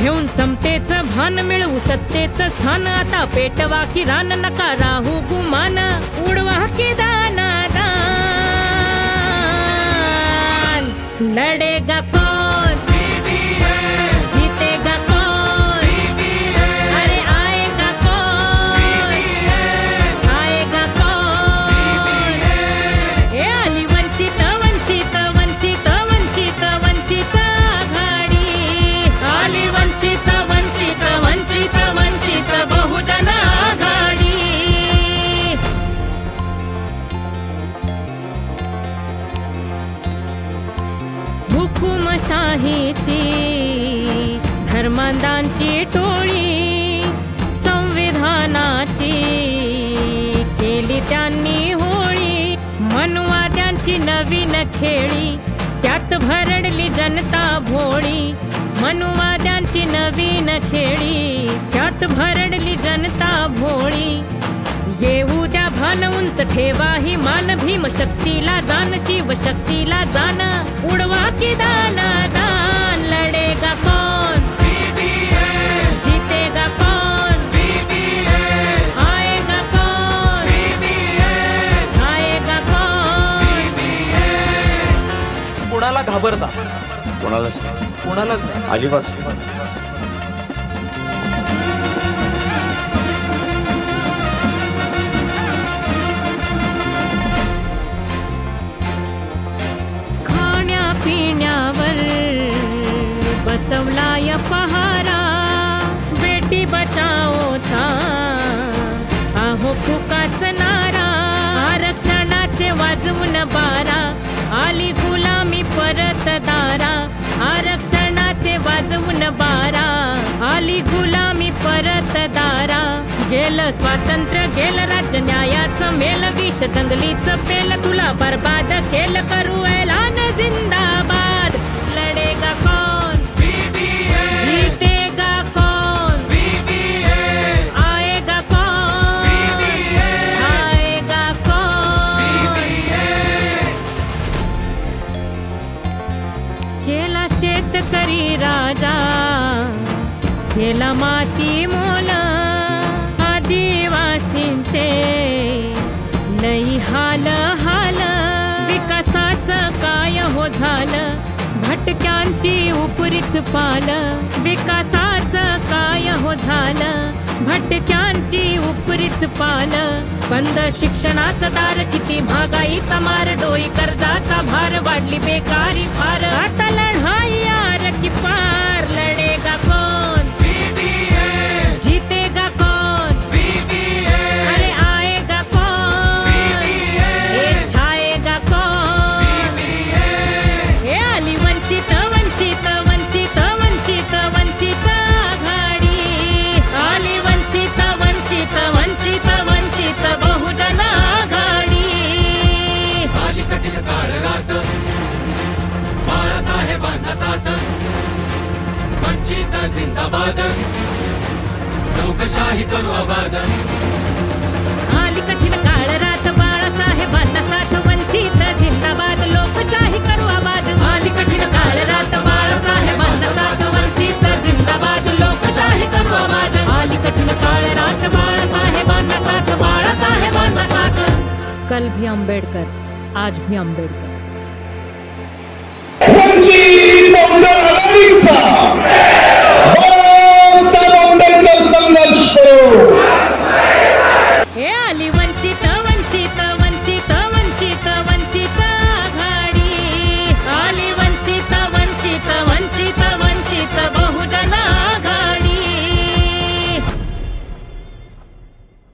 घेऊन समतेचं भान मिळवू सत्तेचं स्थान आता पेटवा की रान नका राहू गुमान उडवा की दाना दान लढेगा कौन जीतेगा कौन अरे आएगा कौन छाएगा कौन हे आली वंचित वंचित वंचित वंचित वंचित आघाडी आली वंचित वंचित वंचित वंचित बहुजन आघाडी हुकुमशाहीची धर्मांधांची टोळी संविधानाची केली त्यांनी होळी मनवाद्यांची नवीन खेळी त्यात भरडली जनता भोळी मनवाद्यांची नवीन खेळी त्यात भरडली जनता भोळी येऊ द्या भान उंच ठेवा ही मान भीम शक्तीला जाण शिव शक्तीला जाण उडवा की दाना दान लढेगा कौन जीतेगा कौन आएगा कौन छाएगा कौन कोणाला घाबरता कोणालाच नाही अजिबात पिण्यावर बसवलाय पहारा बेटी बचाओचा आहो फुकाच नारा आरक्षणाचे वाजवून बारा आली गुलामी परत दारा आरक्षणाचे वाजवून बारा आली गुलामी परत दारा गेलं स्वातंत्र्य गेलं राज्य न्यायाचं मेल विष दंगलीचं पेल तुला बर्बाद केलं करू ऐलान जिंदाबाद लढेगा कौन जीतेगा कौन आएगा कौन आएगा कौन केला शेतकरी राजा केला माती मोल आदिवासींचे लई हाल हाल विकासाचं काय हो झालं भटक्यांची उपरीच पाल विकासाचं काय हो झालं भटक्यांची उपरीच पाल बंद शिक्षणाचं दार किती महागाईचा मार डोई कर्जाचा भार वाढली बेकारी फार आता लढाई यार की पार लढेगा कौन जीतेगा कौन अरे आएगा कौन ये छाएगा कौन हे आली वंचित वंचित वंचित वंचित वंचित आघाडी आली वंचित वंचित वंचित वंचित बहुजन आघाडी आली कठीण काळ रात बाळासाहेबांना साथ वंचित जिंदाबाद लोकशाही करू आबाद आली कठीण काळ रात बाळासाहेबांना साथ वंचित जिंदाबाद लोकशाही करू आबाद आली कठीण काळ रात बाळासाहेबांना साथ वंचित जिंदाबाद लोकशाही करू आबाद आली कठीण काळ रात बाळासाहेबांना साथ बाळासाहेबांना साथ कल भी अम्बेडकर आज भी अम्बेडकर वंचित बहुजन आघाडीचा आंबेडकर संघर्ष